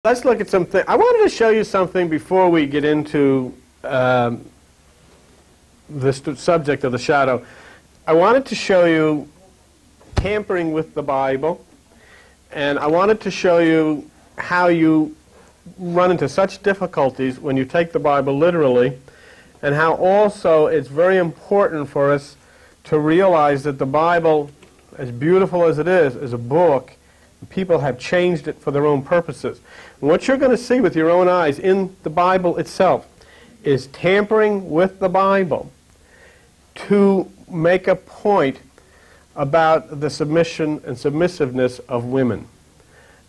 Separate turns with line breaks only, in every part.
Let's look at something. I wanted to show you something before we get into the subject of the shadow. I wanted to show you tampering with the Bible, and I wanted to show you how you run into such difficulties when you take the Bible literally, and how also it's very important for us to realize that the Bible, as beautiful as it is a book. People have changed it for their own purposes. And what you're going to see with your own eyes in the Bible itself is tampering with the Bible to make a point about the submission and submissiveness of women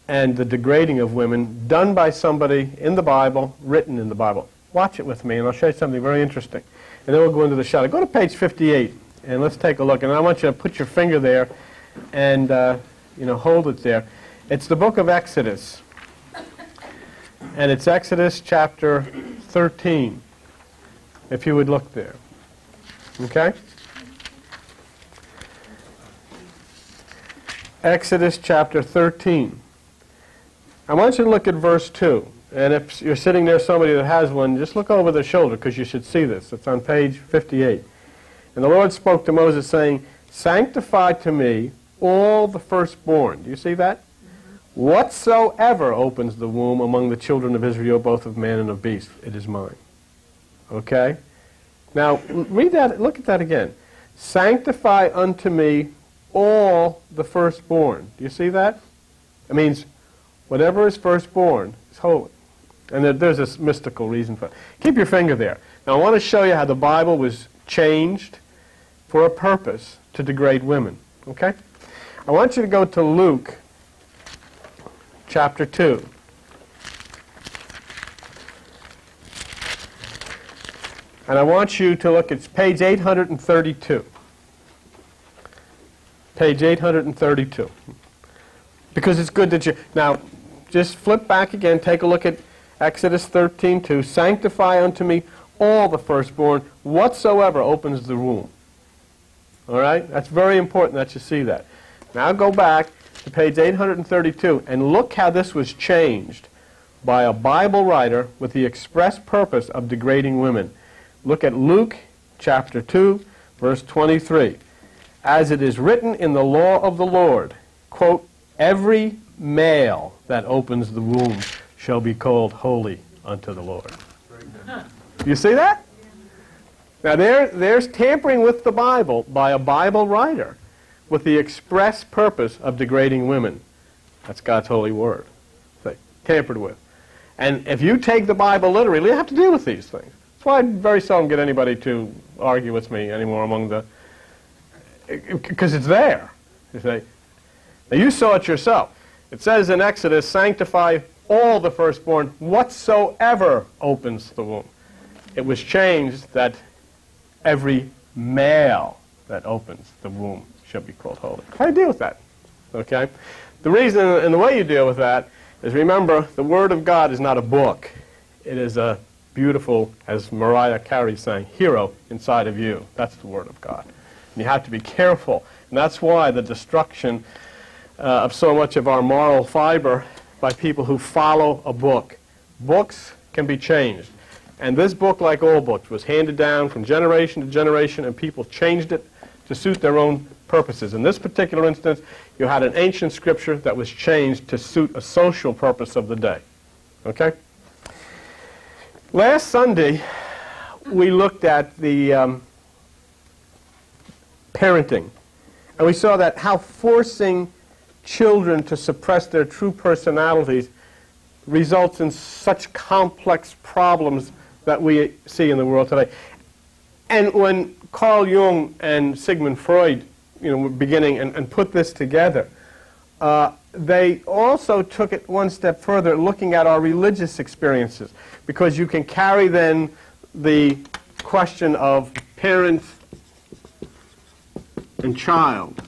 and the degrading of women done by somebody in the Bible, written in the Bible. Watch it with me, and I'll show you something very interesting. And then we'll go into the shadow. Go to page 58, and let's take a look. And I want you to put your finger there and hold it there. It's the book of Exodus. And it's Exodus chapter 13, if you would look there. Okay? Exodus chapter 13. I want you to look at verse 2. And if you're sitting there, somebody that has one, just look over their shoulder, because you should see this. It's on page 58. And the Lord spoke to Moses, saying, "Sanctify to me all the firstborn." Do you see that? "Whatsoever opens the womb among the children of Israel, both of man and of beast, it is mine." Okay? Now, read that, look at that again. "Sanctify unto me all the firstborn." Do you see that? It means whatever is firstborn is holy. And there's this mystical reason for it. Keep your finger there. Now, I want to show you how the Bible was changed for a purpose to degrade women. Okay? I want you to go to Luke chapter 2. And I want you to look at page 832. Page 832. Because it's good that you... Now, just flip back again. Take a look at Exodus 13:2. "Sanctify unto me all the firstborn, whatsoever opens the womb." All right? That's very important that you see that. Now go back to page 832 and look how this was changed by a Bible writer with the express purpose of degrading women. Look at Luke chapter 2, verse 23. "As it is written in the law of the Lord, quote, every male that opens the womb shall be called holy unto the Lord." You see that? Now there's tampering with the Bible by a Bible writer with the express purpose of degrading women. That's God's holy word. So, tampered with. And if you take the Bible literally, you have to deal with these things. That's why I very seldom get anybody to argue with me anymore among the... Because it's there. You see? Now you saw it yourself. It says in Exodus, "Sanctify all the firstborn, whatsoever opens the womb." It was changed that every male that opens the womb shall be called holy. How do you deal with that? Okay? The reason and the way you deal with that is, remember, the Word of God is not a book. It is a beautiful, as Mariah Carey sang, hero inside of you. That's the Word of God. And you have to be careful. And that's why the destruction of so much of our moral fiber by people who follow a book. Books can be changed. And this book, like all books, was handed down from generation to generation, and people changed it to suit their own purposes. In this particular instance, you had an ancient scripture that was changed to suit a social purpose of the day. Okay? Last Sunday, we looked at the parenting. And we saw that how forcing children to suppress their true personalities results in such complex problems that we see in the world today. And when Carl Jung and Sigmund Freud were beginning and put this together, they also took it one step further, looking at our religious experiences, because you can carry then the question of parent and child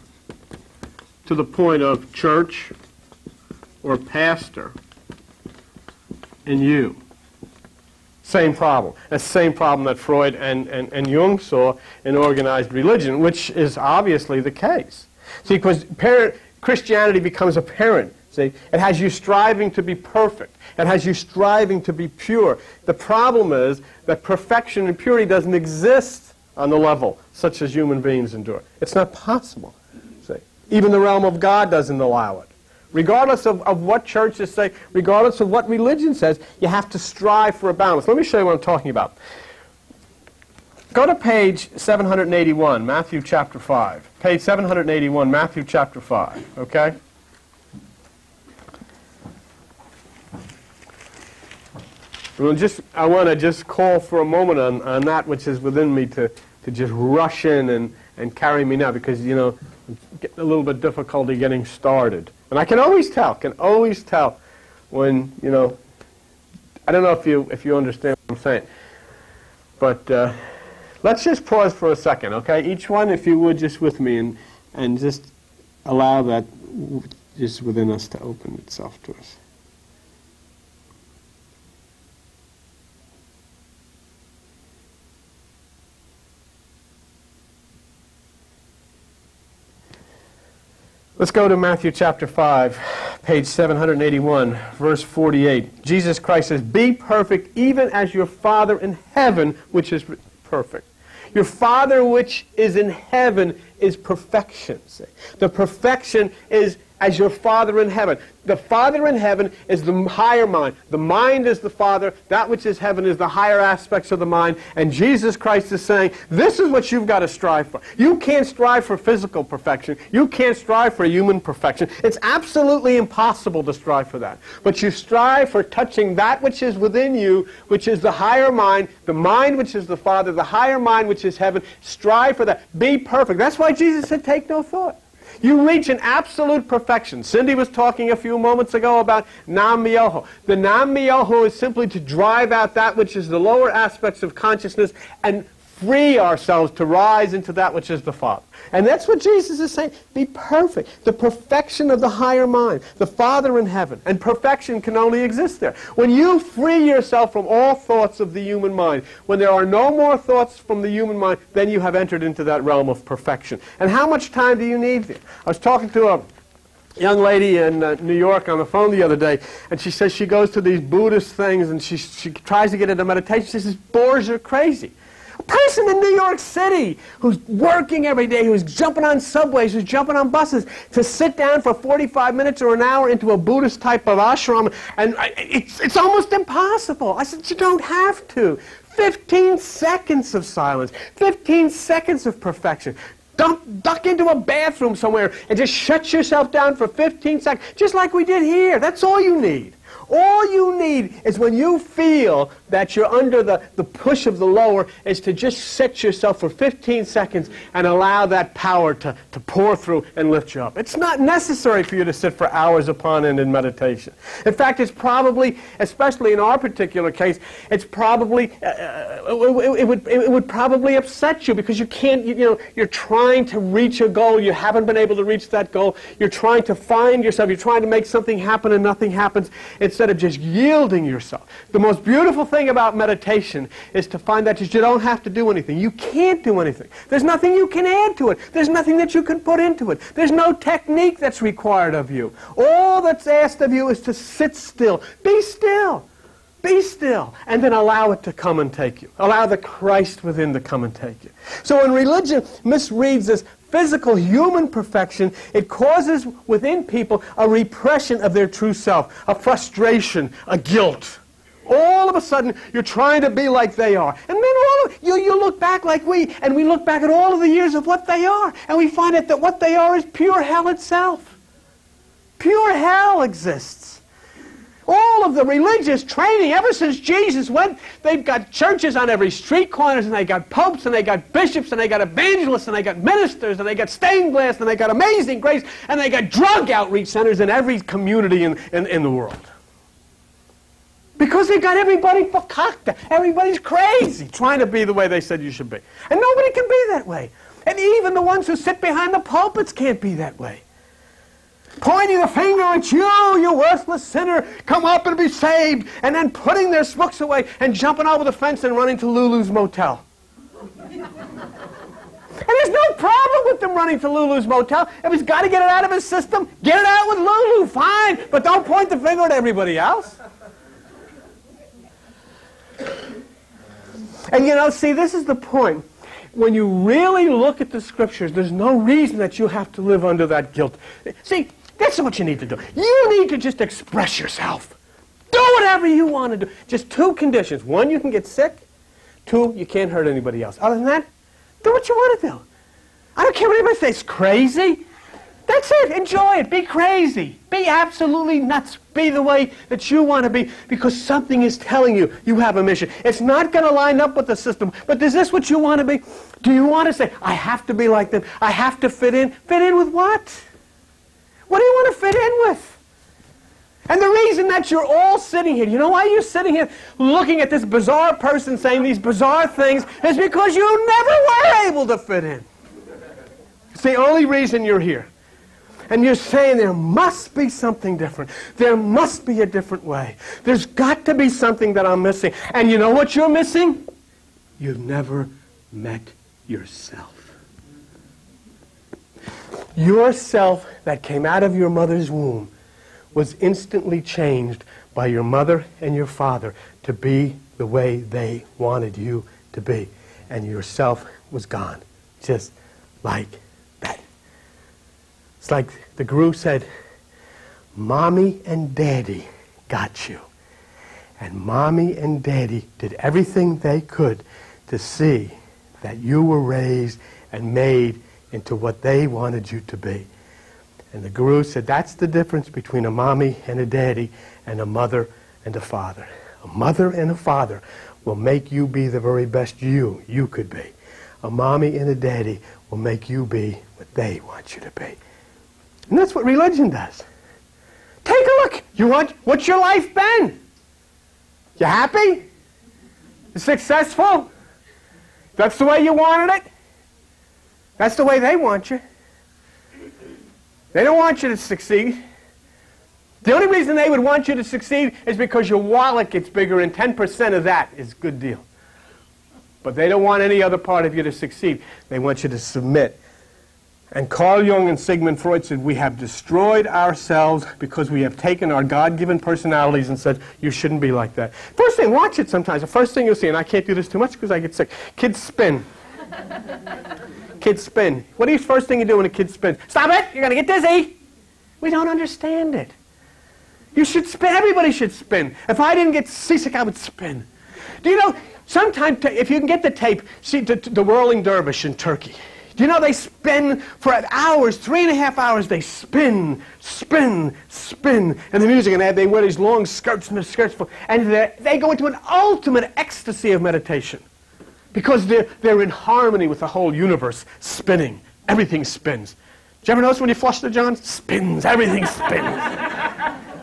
to the point of church or pastor and you. Same problem. That's the same problem that Freud and Jung saw in organized religion, which is obviously the case. See, because Christianity becomes apparent. See? It has you striving to be perfect. It has you striving to be pure. The problem is that perfection and purity doesn't exist on the level such as human beings endure. It's not possible. See? Even the realm of God doesn't allow it. Regardless of what churches say, regardless of what religion says, you have to strive for a balance. Let me show you what I'm talking about. Go to page 781, Matthew chapter 5. Page 781, Matthew chapter 5, okay? I want to just call for a moment on that which is within me to just rush in and carry me now, because, you know, it's getting a little bit difficulty getting started. And I can always tell when, you know, I don't know if you understand what I'm saying. But let's just pause for a second, okay? Each one, if you would, just with me, and just allow that just within us to open itself to us. Let's go to Matthew chapter 5, page 781, verse 48. Jesus Christ says, "Be perfect even as your Father in heaven, which is perfect." Your Father which is in heaven is perfection. See? The perfection is as your Father in heaven. The Father in heaven is the higher mind. The mind is the Father. That which is heaven is the higher aspects of the mind. And Jesus Christ is saying, this is what you've got to strive for. You can't strive for physical perfection. You can't strive for human perfection. It's absolutely impossible to strive for that. But you strive for touching that which is within you, which is the higher mind, the mind which is the Father, the higher mind which is heaven. Strive for that. Be perfect. That's why Jesus said, take no thought. You reach an absolute perfection. Cindy was talking a few moments ago about nam myoho. The nam myoho is simply to drive out that which is the lower aspects of consciousness and free ourselves to rise into that which is the Father. And that's what Jesus is saying. Be perfect. The perfection of the higher mind. The Father in heaven. And perfection can only exist there. When you free yourself from all thoughts of the human mind, when there are no more thoughts from the human mind, then you have entered into that realm of perfection. And how much time do you need there? I was talking to a young lady in New York on the phone the other day, and she says she goes to these Buddhist things, and she tries to get into meditation. She says, bores are crazy. A person in New York City who's working every day, who's jumping on subways, who's jumping on buses, to sit down for 45 minutes or an hour into a Buddhist type of ashram, and it's almost impossible. I said, you don't have to. 15 seconds of silence, 15 seconds of perfection. Duck into a bathroom somewhere and just shut yourself down for 15 seconds, just like we did here. That's all you need. All you need is when you feel that you're under the push of the lower, is to just set yourself for 15 seconds and allow that power to pour through and lift you up. It's not necessary for you to sit for hours upon end in meditation. In fact, it's probably, especially in our particular case, it's probably, it would probably upset you, because you can't, you're trying to reach a goal. You haven't been able to reach that goal. You're trying to find yourself. You're trying to make something happen and nothing happens, instead of just yielding yourself. The most beautiful thing about meditation is to find that you don't have to do anything. You can't do anything. There's nothing you can add to it. There's nothing that you can put into it. There's no technique that's required of you. All that's asked of you is to sit still. Be still. Be still. And then allow it to come and take you. Allow the Christ within to come and take you. So when religion misreads this physical human perfection, it causes within people a repression of their true self, a frustration, a guilt. All of a sudden, you're trying to be like they are. And then you look back like we look back at all of the years of what they are, and we find out that what they are is pure hell itself. Pure hell exists. All of the religious training, ever since Jesus went, they've got churches on every street corners, and they got popes, and they got bishops, and they got evangelists, and they got ministers, and they got stained glass, and they got Amazing Grace, and they got drug outreach centers in every community in the world. Because they got everybody fakakta. Everybody's crazy trying to be the way they said you should be. And nobody can be that way. And even the ones who sit behind the pulpits can't be that way. Pointing the finger at you, you worthless sinner, come up and be saved, and then putting their books away and jumping over the fence and running to Lulu's motel. And there's no problem with them running to Lulu's motel. If he's got to get it out of his system, get it out with Lulu, fine. But don't point the finger at everybody else. And you know, see, this is the point. When you really look at the Scriptures, there's no reason that you have to live under that guilt. See, that's what you need to do. You need to just express yourself. Do whatever you want to do. Just two conditions. One, you can get sick. Two, you can't hurt anybody else. Other than that, do what you want to do. I don't care what anybody says. Crazy? That's it. Enjoy it. Be crazy. Be absolutely nuts. Be the way that you want to be, because something is telling you you have a mission. It's not going to line up with the system, but is this what you want to be? Do you want to say, I have to be like them? I have to fit in? Fit in with what? What do you want to fit in with? And the reason that you're all sitting here, you know why you're sitting here looking at this bizarre person saying these bizarre things, is because you never were able to fit in. It's the only reason you're here. And you're saying there must be something different. There must be a different way. There's got to be something that I'm missing. And you know what you're missing? You've never met yourself. Yourself that came out of your mother's womb was instantly changed by your mother and your father to be the way they wanted you to be. And yourself was gone. Just like that. It's like the guru said, Mommy and Daddy got you. And Mommy and Daddy did everything they could to see that you were raised and made into what they wanted you to be. And the guru said that's the difference between a mommy and a daddy and a mother and a father. A mother and a father will make you be the very best you could be. A mommy and a daddy will make you be what they want you to be. And that's what religion does. Take a look. What's your life been? You happy? You successful? That's the way you wanted it? That's the way they want you. They don't want you to succeed. The only reason they would want you to succeed is because your wallet gets bigger, and 10% of that is a good deal. But they don't want any other part of you to succeed. They want you to submit. And Carl Jung and Sigmund Freud said, we have destroyed ourselves because we have taken our God-given personalities and said, you shouldn't be like that. First thing, watch it sometimes. The first thing you'll see, and I can't do this too much because I get sick, kids spin. Kids spin. What is the first thing you do when a kid spins? Stop it! You're going to get dizzy! We don't understand it. You should spin. Everybody should spin. If I didn't get seasick, I would spin. Do you know, sometimes, if you can get the tape, see the whirling dervish in Turkey. Do you know they spin for hours, 3.5 hours, they spin, spin, spin. And the music, and they wear these long skirts and the skirts, and they go into an ultimate ecstasy of meditation. Because they're in harmony with the whole universe, spinning. Everything spins. Did you ever notice when you flush the John? Spins. Everything spins.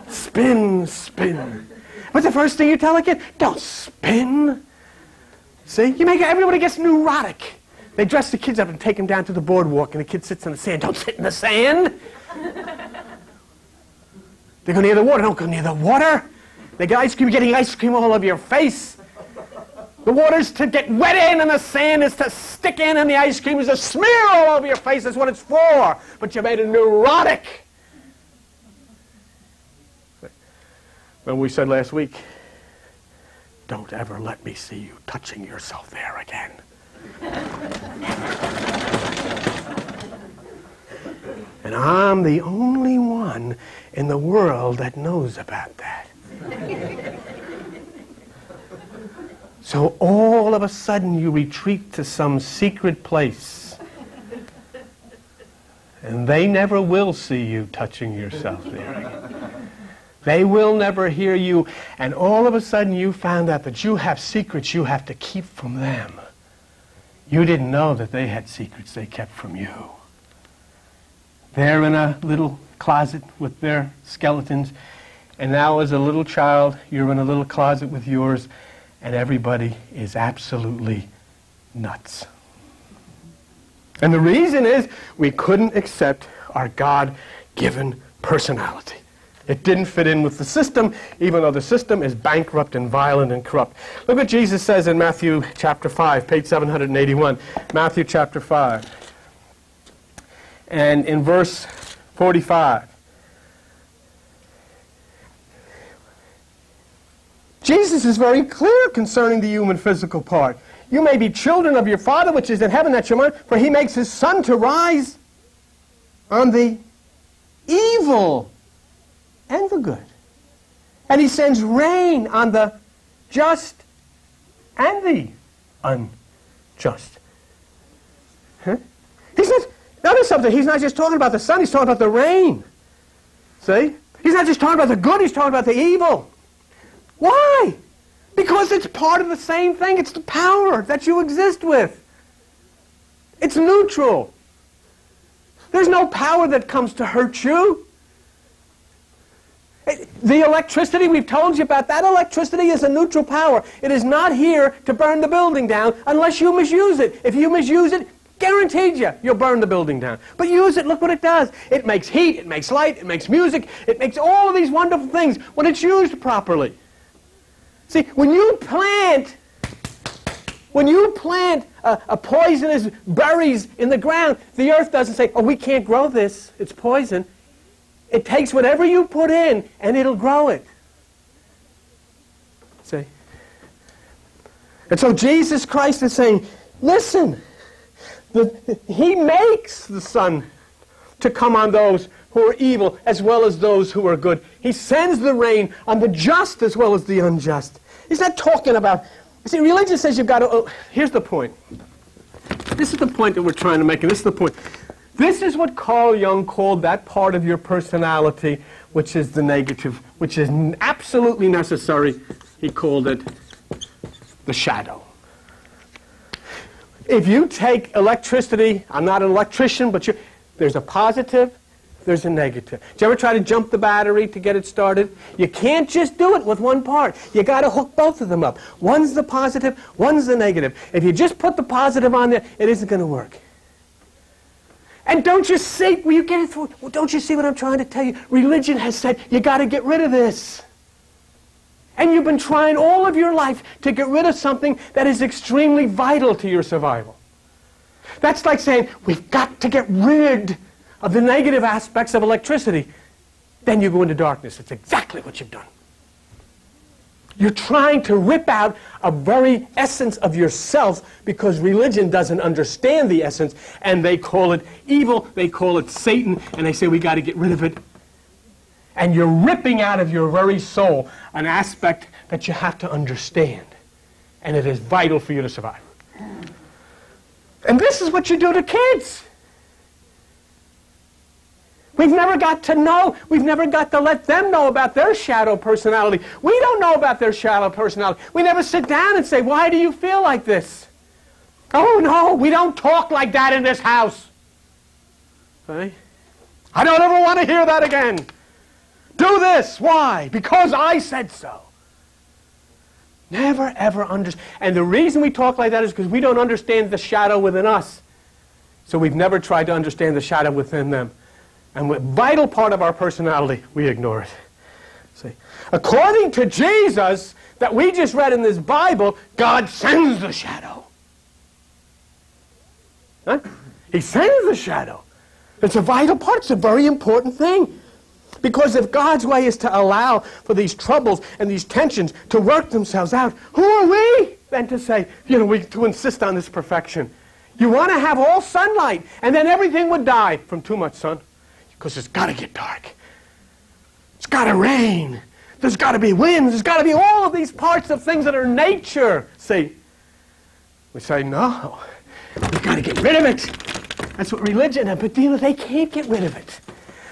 Spin, spin. What's the first thing you tell a kid? Don't spin. See? You make everybody gets neurotic. They dress the kids up and take them down to the boardwalk, and the kid sits in the sand. Don't sit in the sand. They go near the water. Don't go near the water. They get ice cream. You're getting ice cream all over your face. The water's to get wet in, and the sand is to stick in, and the ice cream is to smear all over your face. That's what it's for. But you made it neurotic. When we said last week, don't ever let me see you touching yourself there again. And I'm the only one in the world that knows about that. So all of a sudden you retreat to some secret place. And they never will see you touching yourself there again. They will never hear you. And all of a sudden you found out that you have secrets you have to keep from them. You didn't know that they had secrets they kept from you. They're in a little closet with their skeletons. And now as a little child, you're in a little closet with yours. And everybody is absolutely nuts. And the reason is we couldn't accept our God-given personality. It didn't fit in with the system, even though the system is bankrupt and violent and corrupt. Look what Jesus says in Matthew chapter 5, page 781. Matthew chapter 5. And in verse 45. Jesus is very clear concerning the human physical part. You may be children of your Father which is in heaven, that's your mind, for he makes his sun to rise on the evil and the good. And he sends rain on the just and the unjust. Huh? Notice something, he's not just talking about the sun, he's talking about the rain. See? He's not just talking about the good, he's talking about the evil. Why? Because it's part of the same thing. It's the power that you exist with. It's neutral. There's no power that comes to hurt you. The electricity, we've told you about that. Electricity is a neutral power. It is not here to burn the building down unless you misuse it. If you misuse it, guaranteed you'll burn the building down. But use it, look what it does. It makes heat, it makes light, it makes music, it makes all of these wonderful things when it's used properly. See, when you plant a poisonous berries in the ground, the earth doesn't say, oh, we can't grow this, it's poison. It takes whatever you put in and it'll grow it. See? And so Jesus Christ is saying, listen, he makes the sun to come on those who are evil as well as those who are good. He sends the rain on the just as well as the unjust. He's not talking about... See, religion says you've got to... here's the point. This is the point that we're trying to make, and this is the point. This is what Carl Jung called that part of your personality which is the negative, which is absolutely necessary. He called it the shadow. If you take electricity, I'm not an electrician, but there's a positive, there's a negative. Did you ever try to jump the battery to get it started? You can't just do it with one part. You got to hook both of them up. One's the positive, one's the negative. If you just put the positive on there, it isn't going to work. And don't you see, don't you see what I'm trying to tell you? Religion has said, you got to get rid of this. And you've been trying all of your life to get rid of something that is extremely vital to your survival. That's like saying, we've got to get rid of the negative aspects of electricity. Then you go into darkness. It's exactly what you've done. You're trying to rip out a very essence of yourself because religion doesn't understand the essence, and they call it evil, they call it Satan, and they say we got to get rid of it. And you're ripping out of your very soul an aspect that you have to understand. And it is vital for you to survive. And this is what you do to kids. We've never got to know, we've never got to let them know about their shadow personality. We don't know about their shadow personality. We never sit down and say, why do you feel like this? Oh no, we don't talk like that in this house. Okay? I don't ever want to hear that again. Do this. Why? Because I said so. Never ever understand. And the reason we talk like that is because we don't understand the shadow within us. So we've never tried to understand the shadow within them. And a vital part of our personality, we ignore it. See? According to Jesus, that we just read in this Bible, God sends the shadow. Huh? He sends the shadow. It's a vital part. It's a very important thing. Because if God's way is to allow for these troubles and these tensions to work themselves out, who are we then to say, to insist on this perfection? You want to have all sunlight, and then everything would die from too much sun. Because it's got to get dark. It's got to rain. There's got to be winds. There's got to be all of these parts of things that are nature. See, we say, no, we've got to get rid of it. That's what religion is. But they can't get rid of it.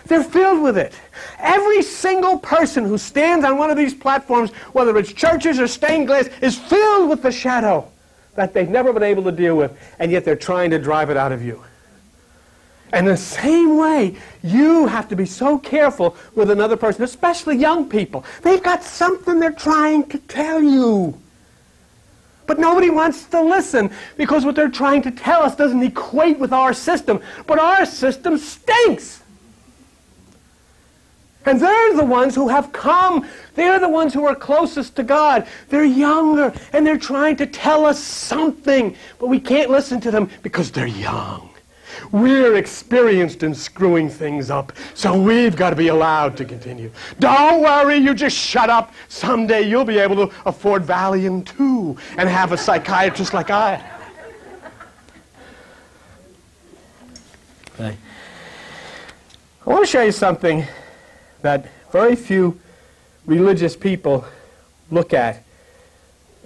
They're filled with it. Every single person who stands on one of these platforms, whether it's churches or stained glass, is filled with the shadow that they've never been able to deal with, and yet they're trying to drive it out of you. And the same way, you have to be so careful with another person, especially young people. They've got something they're trying to tell you. But nobody wants to listen because what they're trying to tell us doesn't equate with our system. But our system stinks. And they're the ones who have come. They're the ones who are closest to God. They're younger, and they're trying to tell us something, but we can't listen to them because they're young. We're experienced in screwing things up, so we've got to be allowed to continue. Don't worry, you just shut up. Someday you'll be able to afford Valium too and have a psychiatrist like I have. Okay. I want to show you something that very few religious people look at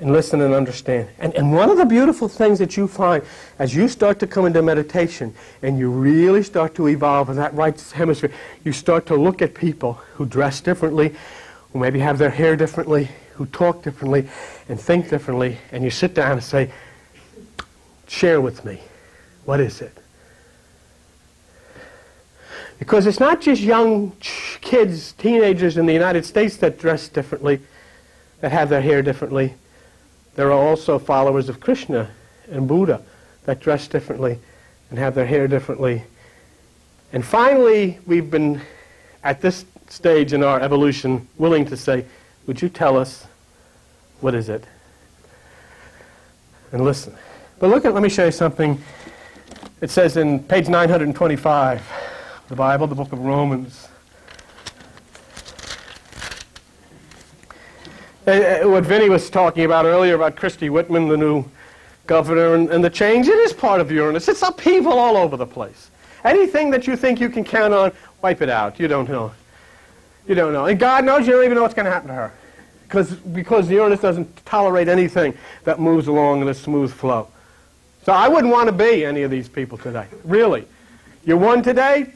and listen and understand. And one of the beautiful things that you find as you start to come into meditation and you really start to evolve in that right hemisphere, you start to look at people who dress differently, who maybe have their hair differently, who talk differently and think differently, and you sit down and say, share with me, what is it? Because it's not just young kids, teenagers in the United States that dress differently, that have their hair differently. There are also followers of Krishna and Buddha that dress differently and have their hair differently. And finally, we've been, at this stage in our evolution, willing to say, would you tell us, what is it? And listen. But let me show you something. It says in page 925, the Bible, the book of Romans. What Vinny was talking about earlier about Christy Whitman, the new governor, and the change, it is part of Uranus. It's upheaval all over the place. Anything that you think you can count on, wipe it out. You don't know. You don't know. And God knows you don't even know what's going to happen to her. Because Uranus doesn't tolerate anything that moves along in a smooth flow. So I wouldn't want to be any of these people today. Really. You won today?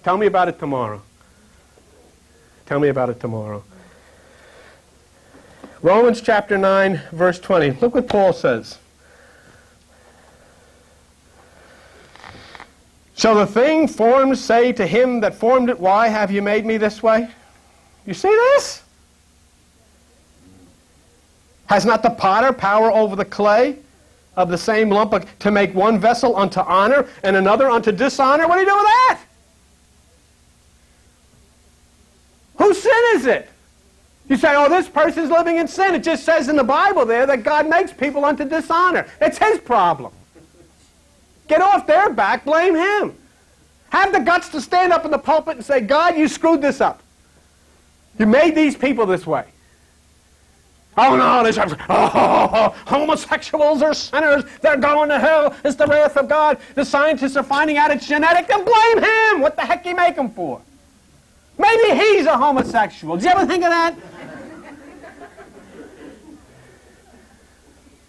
Tell me about it tomorrow. Tell me about it tomorrow. Romans chapter 9, verse 20. Look what Paul says. Shall the thing formed say to him that formed it, why have you made me this way? You see this? Has not the potter power over the clay of the same lump to make one vessel unto honor and another unto dishonor? What do you do with that? Whose sin is it? You say, oh, this person's living in sin. It just says in the Bible there that God makes people unto dishonor. It's his problem. Get off their back, blame him. Have the guts to stand up in the pulpit and say, God, you screwed this up. You made these people this way. Oh, no, homosexuals are sinners. They're going to hell. It's the wrath of God. The scientists are finding out it's genetic. Then blame him. What the heck you make him for? Maybe he's a homosexual. Did you ever think of that?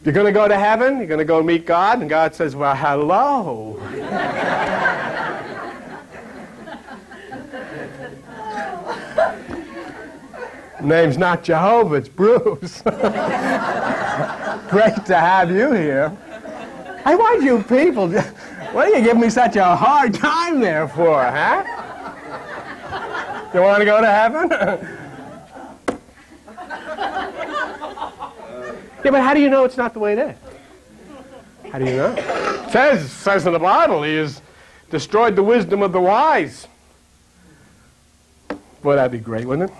You're going to go to heaven, you're going to go meet God, and God says, well, hello. Name's not Jehovah, it's Bruce. Great to have you here. Hey, why do you people, what do you give me such a hard time there for, huh? You want to go to heaven? Yeah, but how do you know it's not the way it is? How do you know? It says in the Bible, he has destroyed the wisdom of the wise. Boy, that'd be great, wouldn't it?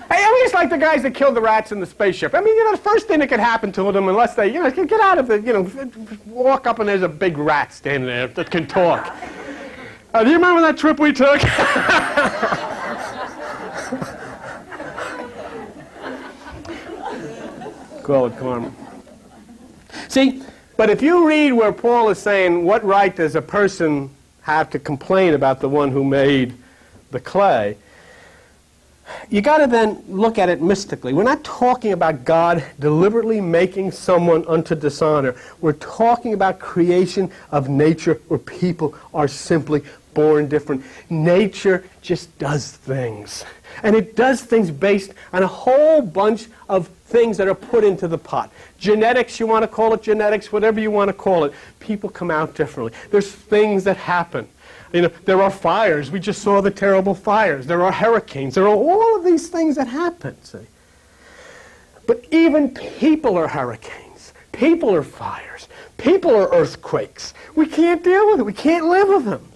Hey, at least like the guys that killed the rats in the spaceship. I mean, the first thing that could happen to them, unless they, get out of the, walk up and there's a big rat standing there that can talk. Do you remember that trip we took? Call it karma. See, but if you read where Paul is saying, what right does a person have to complain about the one who made the clay, you got to then look at it mystically. We're not talking about God deliberately making someone unto dishonor. We're talking about creation of nature where people are simply born different. Nature just does things. And it does things based on a whole bunch of things that are put into the pot. Genetics, you want to call it genetics, whatever you want to call it. People come out differently. There's things that happen. There are fires. We just saw the terrible fires. There are hurricanes. There are all of these things that happen, see. But even people are hurricanes. People are fires. People are earthquakes. We can't deal with it. We can't live with them.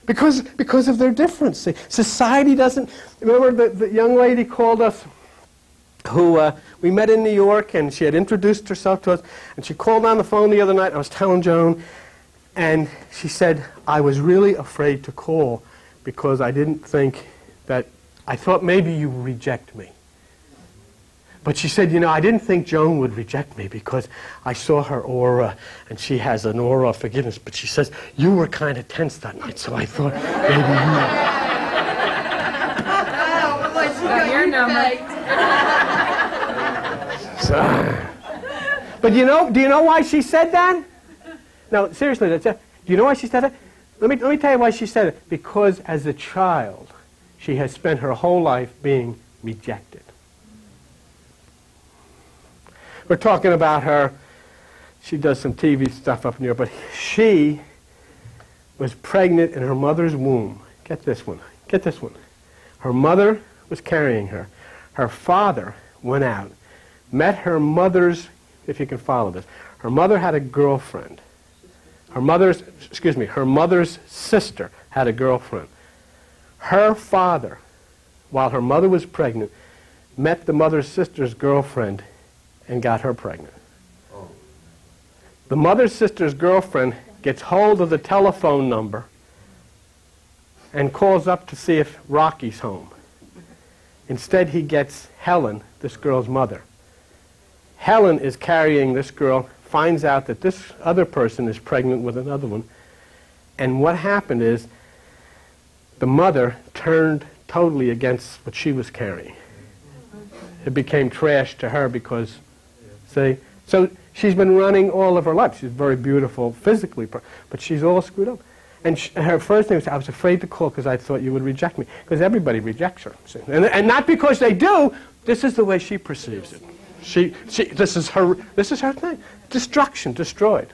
Because of their difference. See, society doesn't... Remember the young lady called us who we met in New York, and she had introduced herself to us, and she called on the phone the other night. I was telling Joan, and she said, I was really afraid to call because I didn't think that... I thought maybe you would reject me. But she said, I didn't think Joan would reject me because I saw her aura, and she has an aura of forgiveness. But she says, you were kind of tense that night, so I thought maybe you...
Got your number.
But do you know why she said that? No, seriously, do you know why she said that? Let me tell you why she said it. Because as a child, she has spent her whole life being rejected. We're talking about her. She does some TV stuff up in Europe, but she was pregnant in her mother's womb. Get this one. Get this one. Her mother was carrying her. Her father went out, met her mother's, if you can follow this, her mother had a girlfriend. Her mother's sister had a girlfriend. Her father, while her mother was pregnant, met the mother's sister's girlfriend and got her pregnant. The mother's sister's girlfriend gets hold of the telephone number and calls up to see if Rocky's home. Instead, he gets Helen, this girl's mother. Helen is carrying this girl, finds out that this other person is pregnant with another one, and what happened is the mother turned totally against what she was carrying. It became trash to her because, see, so she's been running all of her life. She's very beautiful physically, but she's all screwed up. And her first thing was, I was afraid to call because I thought you would reject me. Because everybody rejects her. See? And not because they do, this is the way she perceives it. This is her thing. Destruction, destroyed.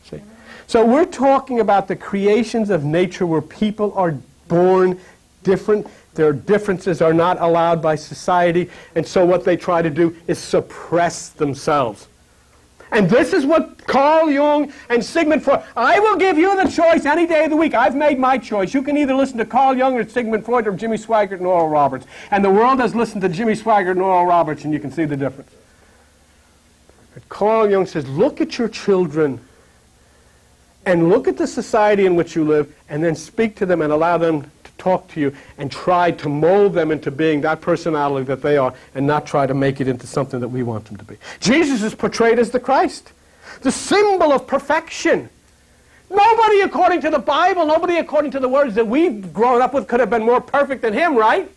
See? So we're talking about the creations of nature where people are born different. Their differences are not allowed by society, and so what they try to do is suppress themselves. And this is what Carl Jung and Sigmund Freud... I will give you the choice any day of the week. I've made my choice. You can either listen to Carl Jung or Sigmund Freud or Jimmy Swaggart and Oral Roberts. And the world has listened to Jimmy Swaggart and Oral Roberts, and you can see the difference. But Carl Jung says, look at your children and look at the society in which you live, and then speak to them and allow them to talk to you and try to mold them into being that personality that they are and not try to make it into something that we want them to be. Jesus is portrayed as the Christ, the symbol of perfection. Nobody according to the Bible, nobody according to the words that we've grown up with could have been more perfect than him, right?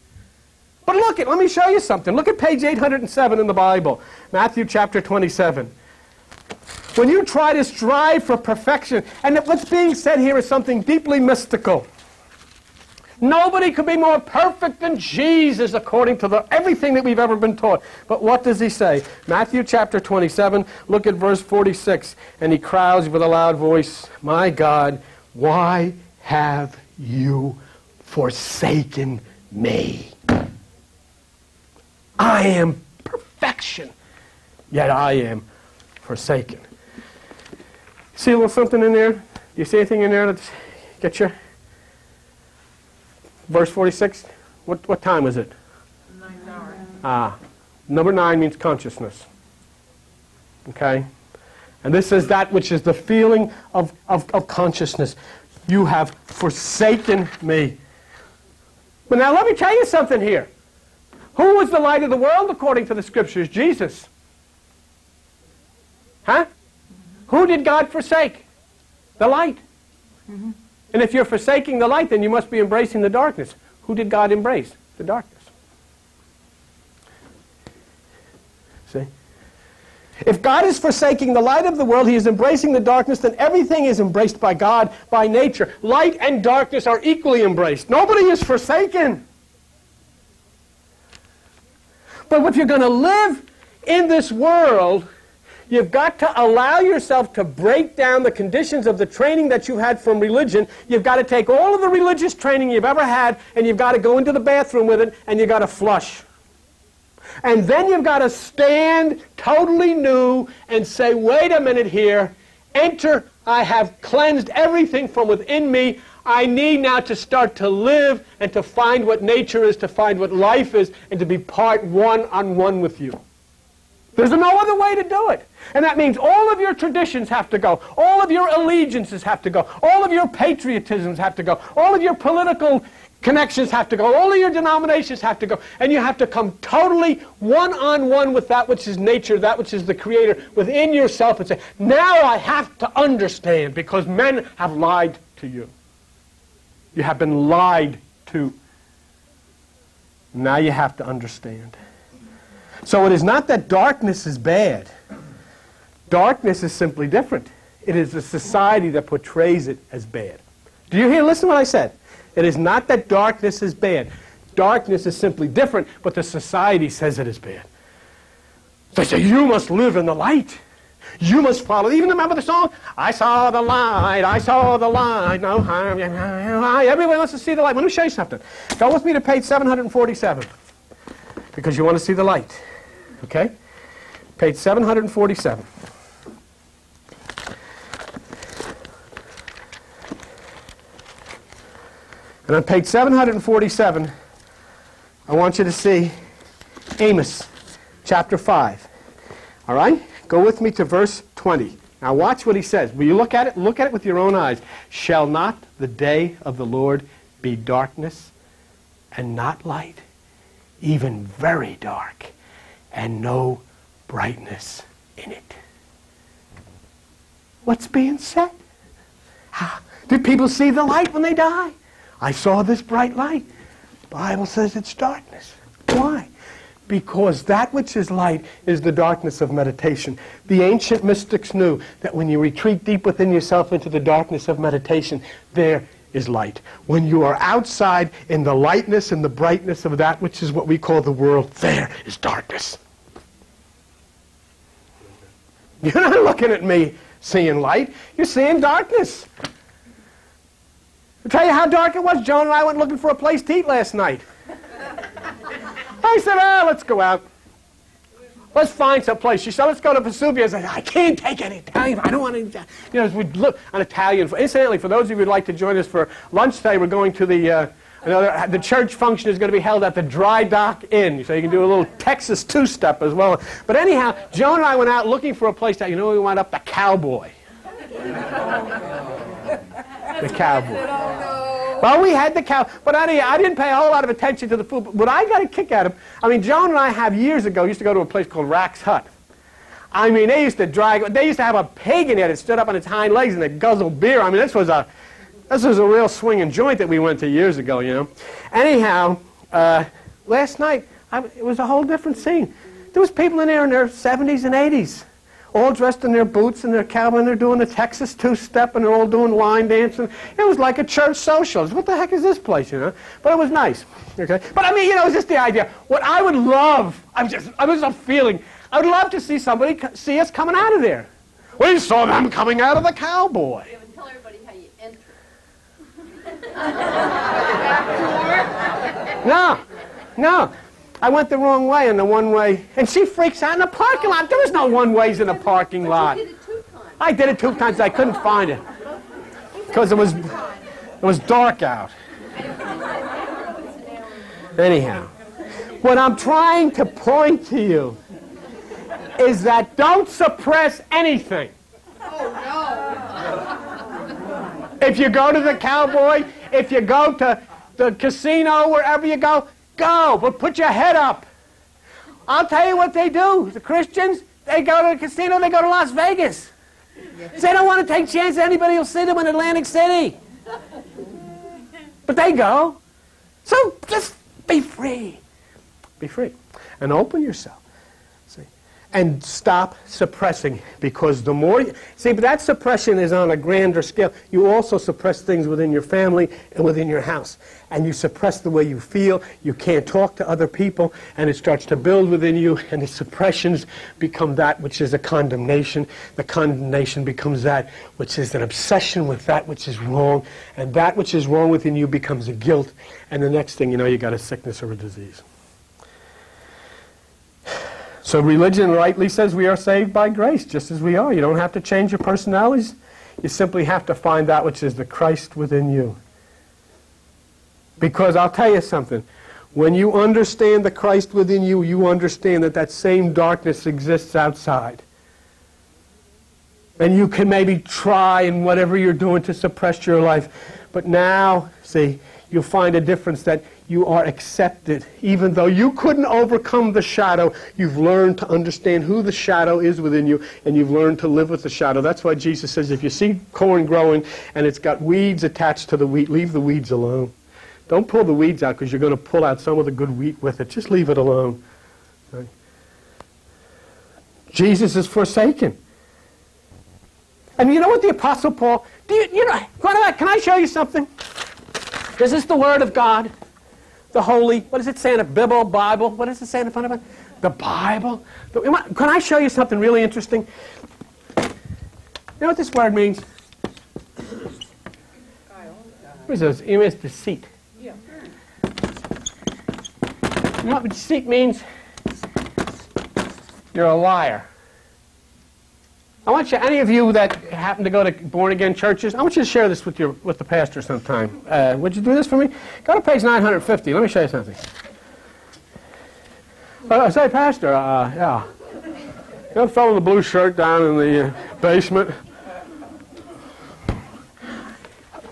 But let me show you something. Look at page 807 in the Bible, Matthew chapter 27. When you try to strive for perfection, and what's being said here is something deeply mystical. Nobody could be more perfect than Jesus according to everything that we've ever been taught. But what does he say? Matthew chapter 27, look at verse 46. And he cries with a loud voice, my God, why have you forsaken me? I am perfection, yet I am forsaken. See a little something in there? Do you see anything in there that gets you? Verse 46, what time is it? 9 hours. Number 9 means consciousness. Okay? And this is that which is the feeling of consciousness. You have forsaken me. But now let me tell you something here. Who was the light of the world according to the Scriptures? Jesus. Huh? Who did God forsake? The light. Mm-hmm. And if you're forsaking the light, then you must be embracing the darkness. Who did God embrace? The darkness. See? If God is forsaking the light of the world, he is embracing the darkness, then everything is embraced by God, by nature. Light and darkness are equally embraced. Nobody is forsaken. But if you're going to live in this world, you've got to allow yourself to break down the conditions of the training that you had from religion. You've got to take all of the religious training you've ever had, and you've got to go into the bathroom with it, and you've got to flush. And then you've got to stand totally new and say, wait a minute here, enter, I have cleansed everything from within me. I need now to start to live and to find what nature is, to find what life is, and to be part one-on-one with you. There's no other way to do it. And that means all of your traditions have to go. All of your allegiances have to go. All of your patriotisms have to go. All of your political connections have to go. All of your denominations have to go. And you have to come totally one-on-one with that which is nature, that which is the Creator within yourself, and say, now I have to understand, because men have lied to you. You have been lied to. Now you have to understand. So it is not that darkness is bad. Darkness is simply different. It is the society that portrays it as bad. Do you hear? Listen to what I said. It is not that darkness is bad. Darkness is simply different, but the society says it is bad. They say, you must live in the light. You must follow. Even remember the song? I saw the light, I saw the light, no harm. Everybody wants to see the light. Let me show you something. Go with me to page 747, because you want to see the light. Okay? Page 747. And on page 747, I want you to see Amos chapter 5. All right? Go with me to verse 20. Now watch what he says. Will you look at it? Look at it with your own eyes. Shall not the day of the Lord be darkness and not light, even very dark, and no brightness in it? What's being said? Do people see the light when they die? I saw this bright light. The Bible says it's darkness. Why? Because that which is light is the darkness of meditation. The ancient mystics knew that when you retreat deep within yourself into the darkness of meditation, there is light. When you are outside in the lightness and the brightness of that which is what we call the world, there is darkness. You're not looking at me seeing light. You're seeing darkness. I'll tell you how dark it was. Joan and I went looking for a place to eat last night. I said, let's go out. Let's find some place. She said, let's go to Vesuvius. I said, I can't take any Italian. I don't want any. You know, we look on Italian. Incidentally, for those of you who'd like to join us for lunch today, we're going to the church function is going to be held at the Dry Dock Inn. So you can do a little Texas two-step as well. But anyhow, Joan and I went out looking for a place that, we went up the Cowboy. The Cowboy. Well, we had the cow, but I didn't pay a whole lot of attention to the food. But I got a kick out of it. Joan and I years ago used to go to a place called Rack's Hut. They used to have a pig in there that stood up on its hind legs and they guzzled beer. This was a real swinging joint that we went to years ago, Anyhow, last night, it was a whole different scene. There was people in there in their 70s and 80s. All dressed in their boots and their cowboy, and they're doing the Texas two-step, and they're all doing line dancing. It was like a church social. What the heck is this place, But it was nice, okay? But it was just the idea. What I would love, I was a feeling, I would love to see somebody see us coming out of there. We saw them coming out of the Cowboy.
Yeah, but tell everybody how you enter.
No. I went the wrong way in the one-way, and she freaks out in the parking lot. There was no one-ways in the parking lot.
You did it 2 times.
I did it 2 times. I couldn't find it because it was dark out. Anyhow, what I'm trying to point to you is that don't suppress anything.
Oh,
no. If you go to the Cowboy, if you go to the casino, wherever you go, but put your head up. I'll tell you what they do. The Christians, they go to the casino, they go to Las Vegas. They don't want to take chances anybody will see them in Atlantic City. But they go. So just be free. Be free. And open yourself. See? And stop suppressing, because the more you... See, but that suppression is on a grander scale. You also suppress things within your family and within your house. And you suppress the way you feel. You can't talk to other people, and it starts to build within you, and the suppressions become that which is a condemnation. The condemnation becomes that which is an obsession with that which is wrong, and that which is wrong within you becomes a guilt, and the next thing you know, you got a sickness or a disease. So religion rightly says we are saved by grace, just as we are. You don't have to change your personalities. You simply have to find that which is the Christ within you. Because I'll tell you something. When you understand the Christ within you, you understand that that same darkness exists outside. And you can maybe try in whatever you're doing to suppress your life. But now, see, you'll find a difference that you are accepted. Even though you couldn't overcome the shadow, you've learned to understand who the shadow is within you, and you've learned to live with the shadow. That's why Jesus says, if you see corn growing and it's got weeds attached to the wheat, leave the weeds alone. Don't pull the weeds out because you're going to pull out some of the good wheat with it. Just leave it alone. Right? Jesus is forsaken. And you know what the Apostle Paul, can I show you something? This is the Word of God, the Holy, what does it say in a Bible? What does it say in front of it? The Bible. Can I show you something really interesting? You know what this word means? What is this? It means deceit. You know what deceit means? You're a liar. I want you, any of you that happen to go to born-again churches, I want you to share this with the pastor sometime. Would you do this for me? Go to page 950. Let me show you something. Say, Pastor, yeah. You know the fellow in the blue shirt down in the basement?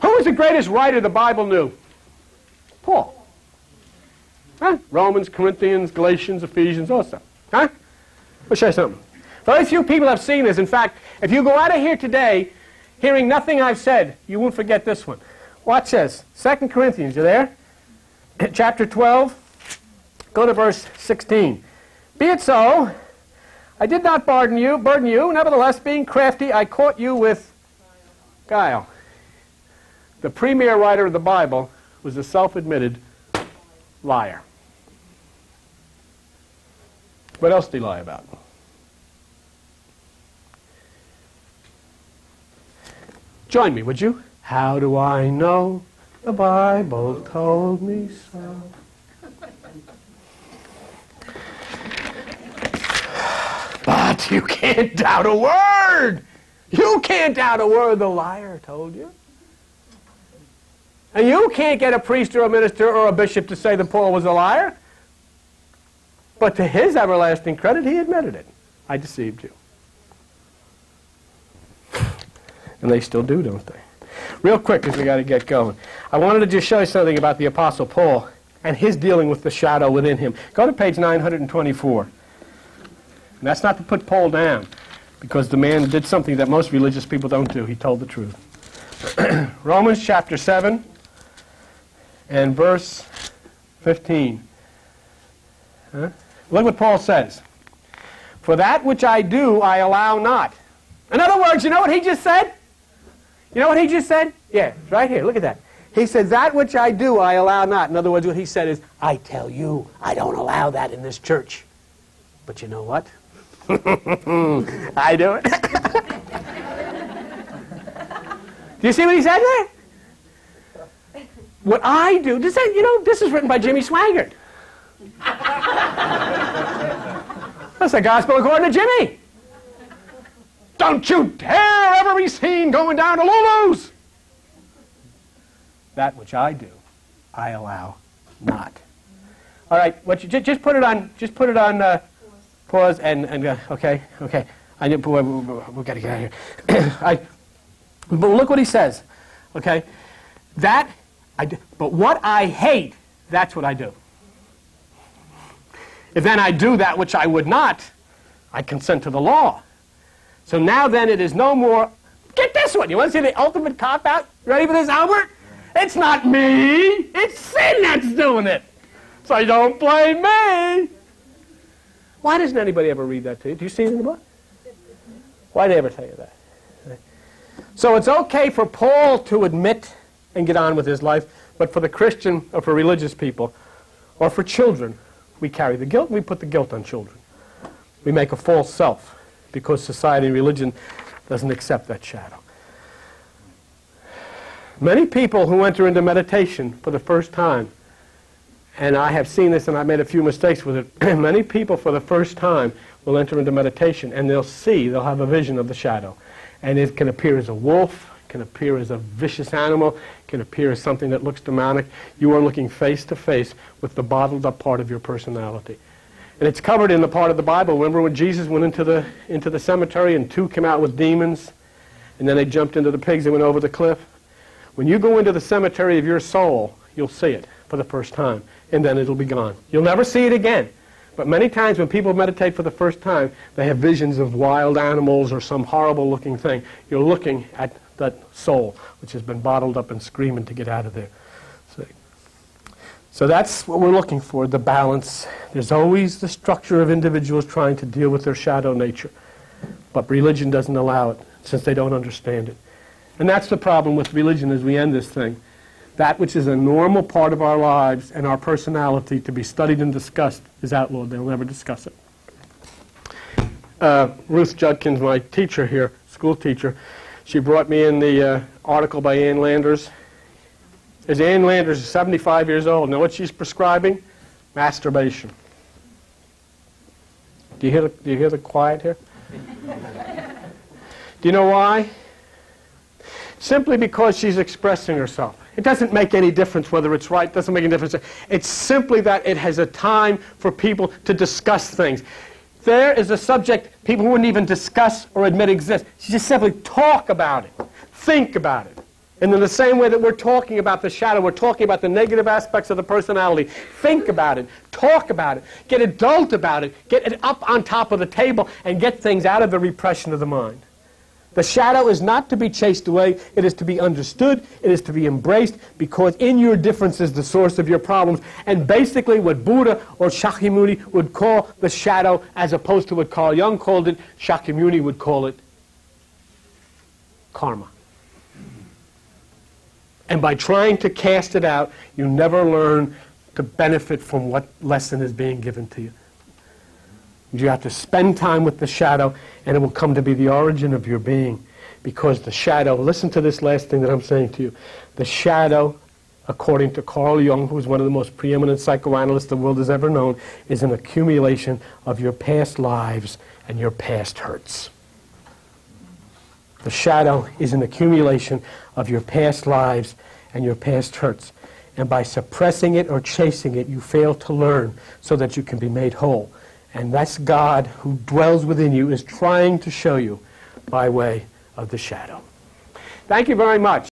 Who was the greatest writer the Bible knew? Paul. Huh? Romans, Corinthians, Galatians, Ephesians, all that stuff. Huh? I'll show you something. Very few people have seen this. In fact, if you go out of here today hearing nothing I've said, you won't forget this one. Watch this. 2 Corinthians, you there? Chapter 12. Go to verse 16. Be it so, I did not burden you. Nevertheless, being crafty, I caught you with guile. The premier writer of the Bible was a self-admitted liar. What else did he lie about? Join me, would you? How do I know? The Bible told me so. But you can't doubt a word. You can't doubt a word the liar told you. And you can't get a priest or a minister or a bishop to say that Paul was a liar. But to his everlasting credit, he admitted it. I deceived you. And they still do, don't they? Real quick, because we got to get going. I wanted to just show you something about the Apostle Paul and his dealing with the shadow within him. Go to page 924. And that's not to put Paul down, because the man did something that most religious people don't do. He told the truth. Romans chapter 7 and verse 15. Huh? Look what Paul says. For that which I do, I allow not. In other words, you know what he just said? You know what he just said? Yeah, it's right here. Look at that. He said, that which I do, I allow not. In other words, what he said is, I tell you, I don't allow that in this church. But you know what? I do it. Do you see what he said there? What I do, this is written by Jimmy Swaggart. That's the gospel according to Jimmy. Don't you dare ever be seen going down to Lulu's. That which I do, I allow not. All right, just put it on. Just put it on pause and okay. I we've got to get out of here. But look what he says. Okay, that I do. But what I hate, that's what I do. If then I do that which I would not, I consent to the law. So now then it is no more, get this one, you want to see the ultimate cop-out? Ready for this, Albert? It's not me, it's sin that's doing it. So don't blame me. Why doesn't anybody ever read that to you? Do you see it in the book? Why did they ever tell you that? So it's okay for Paul to admit and get on with his life, but for the Christian or for religious people or for children, we carry the guilt and we put the guilt on children. We make a false self because society and religion doesn't accept that shadow. Many people who enter into meditation for the first time, and I have seen this and I made a few mistakes with it, many people for the first time will enter into meditation and they'll have a vision of the shadow. And it can appear as a wolf, can appear as a vicious animal, can appear as something that looks demonic. You are looking face to face with the bottled up part of your personality. And it's covered in the part of the Bible. Remember when Jesus went into the cemetery and 2 came out with demons, and then they jumped into the pigs and went over the cliff? When you go into the cemetery of your soul, you'll see it for the first time, and then it'll be gone. You'll never see it again. But many times when people meditate for the first time, they have visions of wild animals or some horrible looking thing. You're looking at that soul, which has been bottled up and screaming to get out of there. So that's what we're looking for, the balance. There's always the structure of individuals trying to deal with their shadow nature. But religion doesn't allow it, since they don't understand it. And that's the problem with religion as we end this thing. That which is a normal part of our lives and our personality to be studied and discussed is outlawed. They'll never discuss it. Ruth Judkins, my teacher here, school teacher, she brought me in the article by Ann Landers. As Ann Landers is 75 years old, know what she's prescribing? Masturbation. Do you hear the quiet here? Do you know why? Simply because she's expressing herself. It doesn't make any difference whether it's right, doesn't make any difference. It's simply that it has a time for people to discuss things. There is a subject people wouldn't even discuss or admit exists. She just simply talk about it, think about it. And in the same way that we're talking about the shadow, we're talking about the negative aspects of the personality. Think about it, talk about it, get adult about it, get it up on top of the table, and get things out of the repression of the mind. The shadow is not to be chased away. It is to be understood. It is to be embraced, because in your difference is the source of your problems. And basically what Buddha or Shakyamuni would call the shadow, as opposed to what Carl Jung called it, Shakyamuni would call it karma. And by trying to cast it out, you never learn to benefit from what lesson is being given to you. You have to spend time with the shadow, and it will come to be the origin of your being. Because the shadow, listen to this last thing that I'm saying to you, the shadow, according to Carl Jung, who is one of the most preeminent psychoanalysts the world has ever known, is an accumulation of your past lives and your past hurts. The shadow is an accumulation of your past lives and your past hurts. And by suppressing it or chasing it, you fail to learn so that you can be made whole. And that's God, who dwells within you, is trying to show you by way of the shadow. Thank you very much.